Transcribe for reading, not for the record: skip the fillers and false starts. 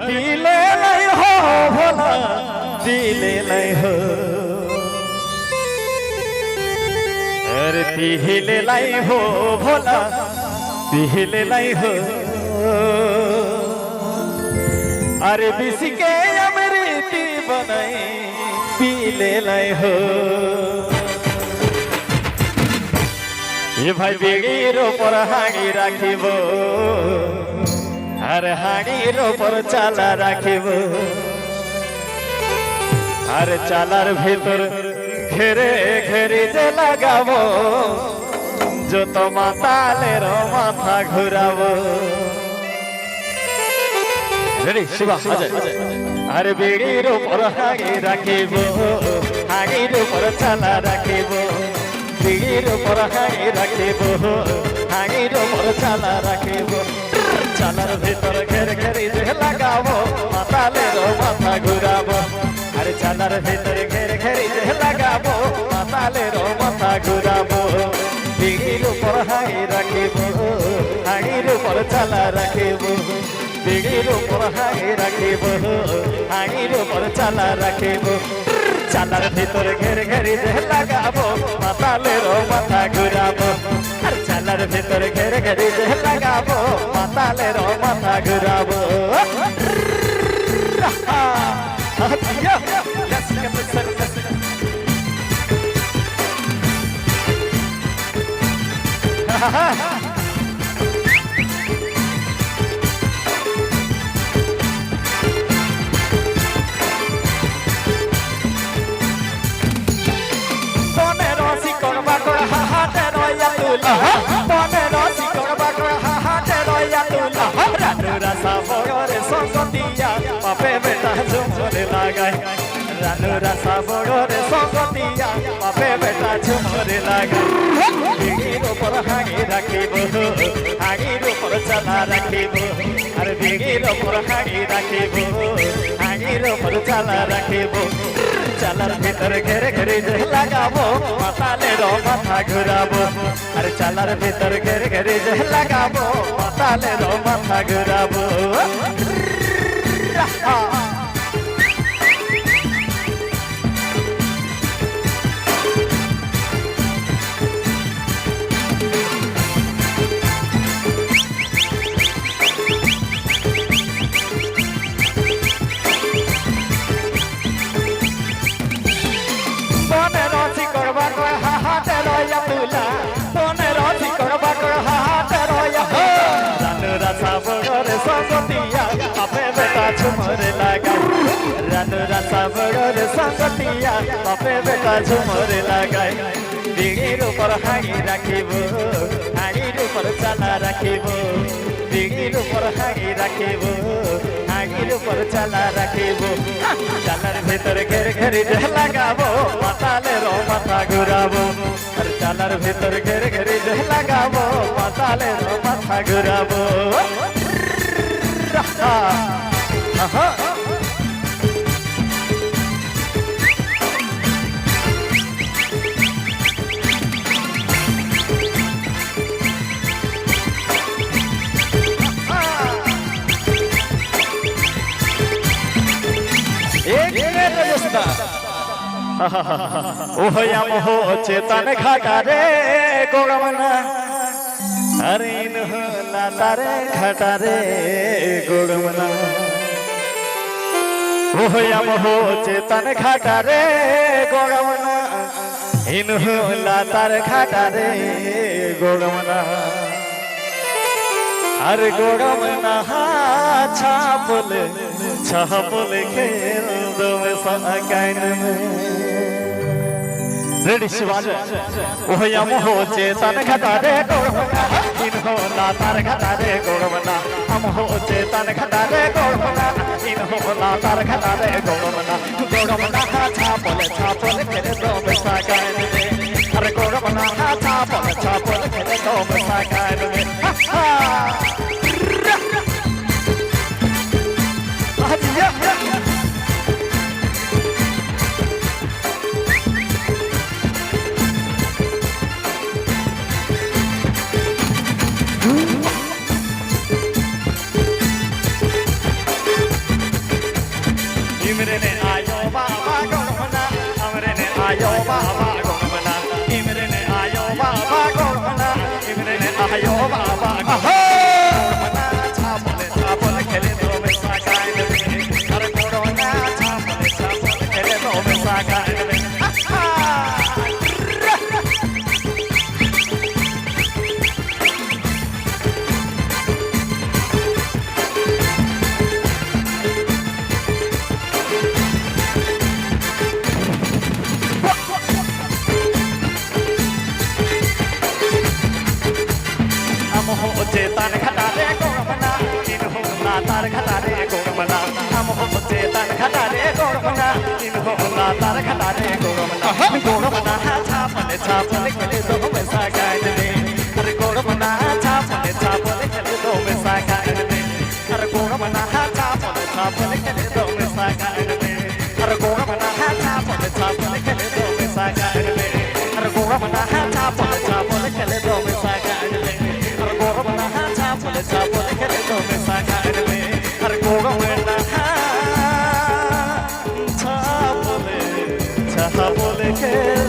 दिले नहीं हो भोला दिले नहीं हो अरे दिले नहीं हो भोला दिले नहीं हो अरे बिसी के अमृति बनाई पीले नहीं हो ये भाई बेगीर पर हाड़ी राखिब अरे हाड़ीर पर चाला राखिब अरे चालार भीतर घेरे घेरी जे लगाबो जो तो मातालेर माथा घुराबो रेडी शिवा अजय अरे बेगीर पर हाड़ी राखिब हाड़ीर पर चाला राखिब बेगीर पर हाड़ी राखिब हाड़ीर पर चाला राखिब चालार भीतर घेर घेरी जे लगाबो मातालेर माथा घुराबो अरे चालार भीतर घेर घेरी जे लगाबो मातालेर माथा घुराबो बेगीर पर हाड़ी राखिब हाड़ीर पर चाला राखिब बेगीर पर हाड़ी राखिब हाड़ीर पर चाला राखिब चालार भीतर घेर घेरी जे लगाबो मातालेर माथा घुराबो अरे चालार भीतर घेर घेरी जे लगाबो मातालेर माथा घुराबो बापे बेटा झुमरे लगाए रानू रसा बड़े संगतिया बापे बेटा झुमरे लगाए बेगीर पर हाड़ी राखिब हाड़ीर पर चाला राखिब अरे बेगीर पर हाड़ी राखिब हाड़ीर पर चाला राखिब चालार भीतर घेरे घेरे जे लगाबो मातालेर माथा घुराबो अरे चालार भीतर घेरे घेरे जे लगाबो मातालेर माथा घुराबो झुमरे लगाए रानू रसा बड़े संगतिया बापे बेटा झुमरे लगाए बेगीर पर हाड़ी राखिब हाड़ीर पर चाला राखिब बेगीर पर हाड़ी राखिब हाड़ीर पर चाला राखिब चालार भीतर घेर घेरी जे लगाबो मातालेर माथा घुराबो अरे चालार भीतर घेर घेरी जे लगाबो मातालेर माथा घुराबो ओहयाम हो चेतन घाटा रे गोगमना अरे लाता रे घाटा रे गोगमना ओहयाम हो चेतन घाटा रे गोगमना इन्हु लातार घाटा रे गोगमना अरे गोगमना छापले छापले खेल दो सकाइन रेडी शिवाजी ओहयाम हो चेतन घाटा रे गोगमना इन्हु लातार घाटा रे गोगमना हम हो चेतन घाटा रे गोगमना इन्हु लातार घाटा रे गोगमना गोगमना छापले खेल दो सकाइन अरे गोगमना छापले खेल दो सकाइन ইমরেনে আয়ো বাবা গরমনা আমরেনে আয়ো বাবা গরমনা ইমরেনে আয়ো বাবা গরমনা ইমরেনে আয়ো বাবা গরমনা ছাপলে খেলে দোবে সাগায় দেবে আর গরমনা ছাপলে খেলে দোবে সাগায় দেবে চেতন ঘটারে গরমনা ইনহোলা তার ঘটারে গরমনা আমহ চেতন ঘটারে গরমনা ইনহোলা তার ঘটারে গরমনা গরমনা ছাপলে খেলে দোবে সাগায় দেবে আরে গরমনা ছাপলে খেলে দোবে সাগায় দেবে আরে গরমনা ছাপলে খেলে দোবে সাগায় দেবে আরে গরমনা ছাপলে খেলে দোবে সাগায় দেবে আরে গরমনা ছাপলে খেলে দোবে সাগায় দেবে ছাপলে খেলে দোবে সাগায় দেবে আর গরমনা ছাপলে খেলে